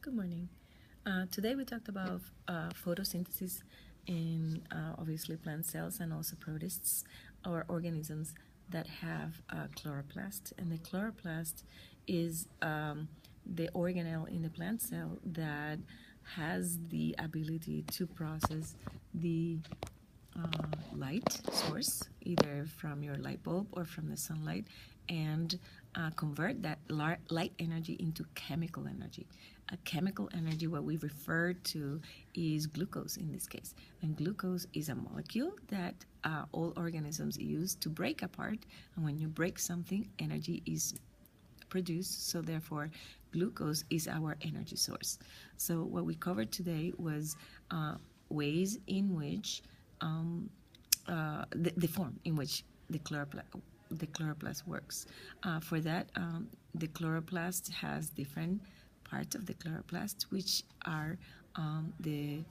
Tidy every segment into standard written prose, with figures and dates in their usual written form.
Good morning. Today we talked about photosynthesis in obviously plant cells and also protists or organisms that have chloroplast. And the chloroplast is the organelle in the plant cell that has the ability to process the light source, either from your light bulb or from the sunlight, and convert that light energy into chemical energy. A chemical energy, what we refer to, is glucose in this case. And glucose is a molecule that all organisms use to break apart. And when you break something, energy is produced. So therefore, glucose is our energy source. So what we covered today was ways in which the form in which the chloroplast works. For that, the chloroplast has different parts of the chloroplast, which are the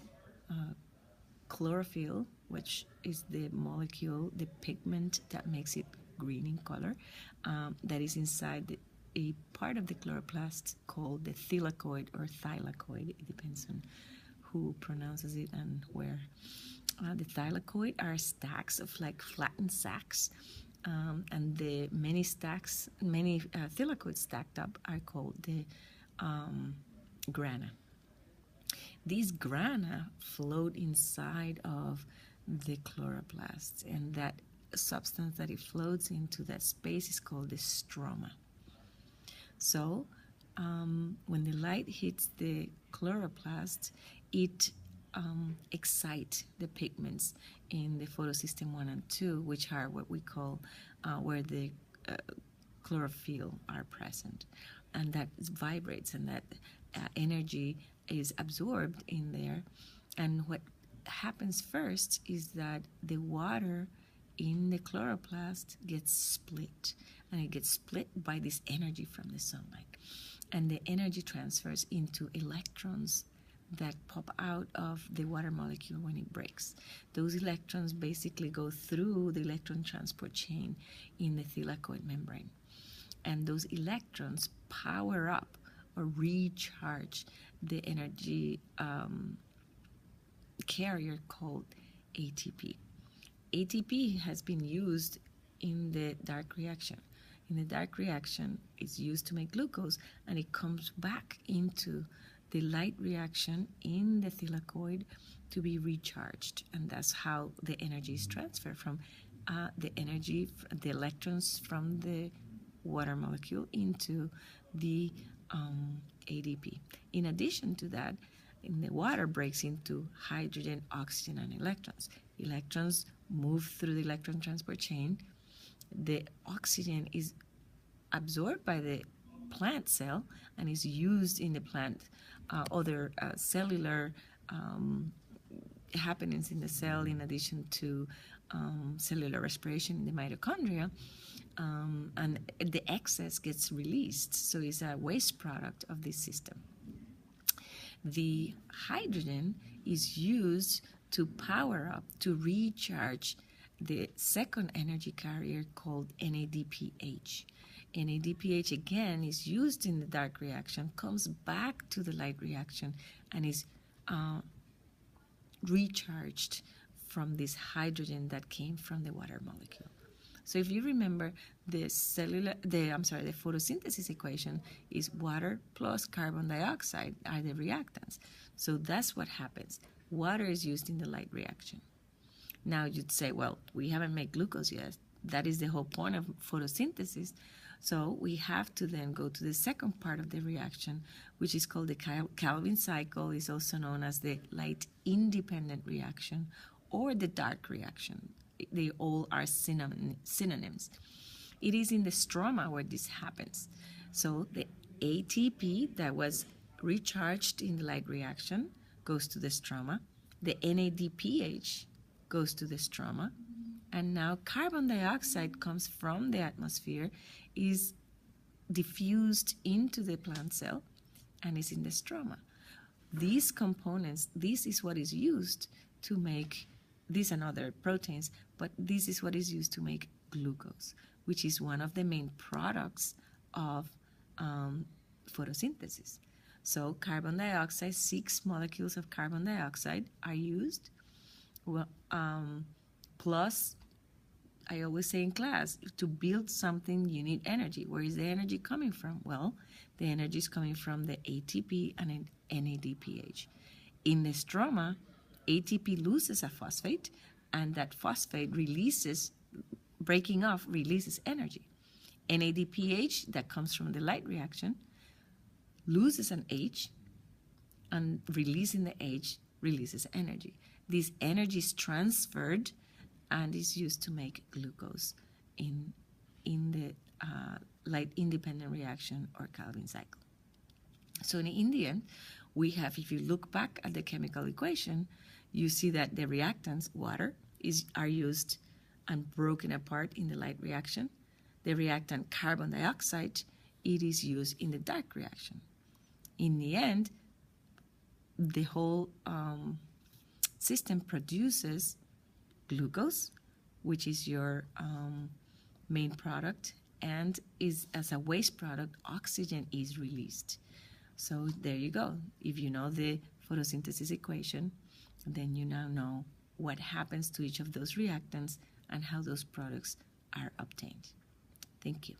chlorophyll, which is the molecule, the pigment that makes it green in color, that is inside a part of the chloroplast called the thylakoid or thylakoid. It depends on who pronounces it and where. The thylakoid are stacks of like flattened sacs, and the many thylakoids stacked up are called the grana. These grana float inside of the chloroplast, and that substance that it floats into, that space, is called the stroma. So when the light hits the chloroplast, it excite the pigments in the photosystem 1 and 2, which are what we call where the chlorophyll are present, and that vibrates, and that energy is absorbed in there. And what happens first is that the water in the chloroplast gets split, and it gets split by this energy from the sunlight, and the energy transfers into electrons that pop out of the water molecule when it breaks. Those electrons basically go through the electron transport chain in the thylakoid membrane, and those electrons power up or recharge the energy carrier called ATP. ATP has been used in the dark reaction. In the dark reaction, it's used to make glucose, and it comes back into the light reaction in the thylakoid to be recharged, and that's how the energy is transferred from the electrons from the water molecule into the ADP. In addition to that, the water breaks into hydrogen, oxygen, and electrons. Electrons move through the electron transport chain. The oxygen is absorbed by the plant cell and is used in the plant. Other cellular happenings in the cell, in addition to cellular respiration in the mitochondria, and the excess gets released, so it's a waste product of this system. The hydrogen is used to power up, to recharge the second energy carrier called NADPH. NADPH again is used in the dark reaction, comes back to the light reaction, and is recharged from this hydrogen that came from the water molecule. So if you remember, the photosynthesis equation is water plus carbon dioxide are the reactants. So that's what happens. Water is used in the light reaction. Now you'd say, well, we haven't made glucose yet. That is the whole point of photosynthesis. So we have to then go to the second part of the reaction, which is called the Calvin cycle. Is also known as the light-independent reaction or the dark reaction. They all are synonyms. It is in the stroma where this happens. So the ATP that was recharged in the light reaction goes to the stroma. The NADPH goes to the stroma. And now carbon dioxide comes from the atmosphere, is diffused into the plant cell, and is in the stroma. These components, this is what is used to make, these and other proteins, but this is what is used to make glucose, which is one of the main products of photosynthesis. So carbon dioxide, 6 molecules of carbon dioxide are used. Well, plus, I always say in class, to build something, you need energy. Where is the energy coming from? Well, the energy is coming from the ATP and NADPH. In the stroma, ATP loses a phosphate, and that phosphate breaking off releases energy. NADPH, that comes from the light reaction, loses an H, and releasing the H releases energy. This energy is transferred and is used to make glucose in the light independent reaction or Calvin cycle. So in the end, we have, if you look back at the chemical equation, you see that the reactants, water, are used and broken apart in the light reaction. The reactant carbon dioxide, it is used in the dark reaction. In the end, the whole system produces glucose, which is your main product, and is as a waste product, oxygen is released. So there you go. If you know the photosynthesis equation, then you now know what happens to each of those reactants and how those products are obtained. Thank you.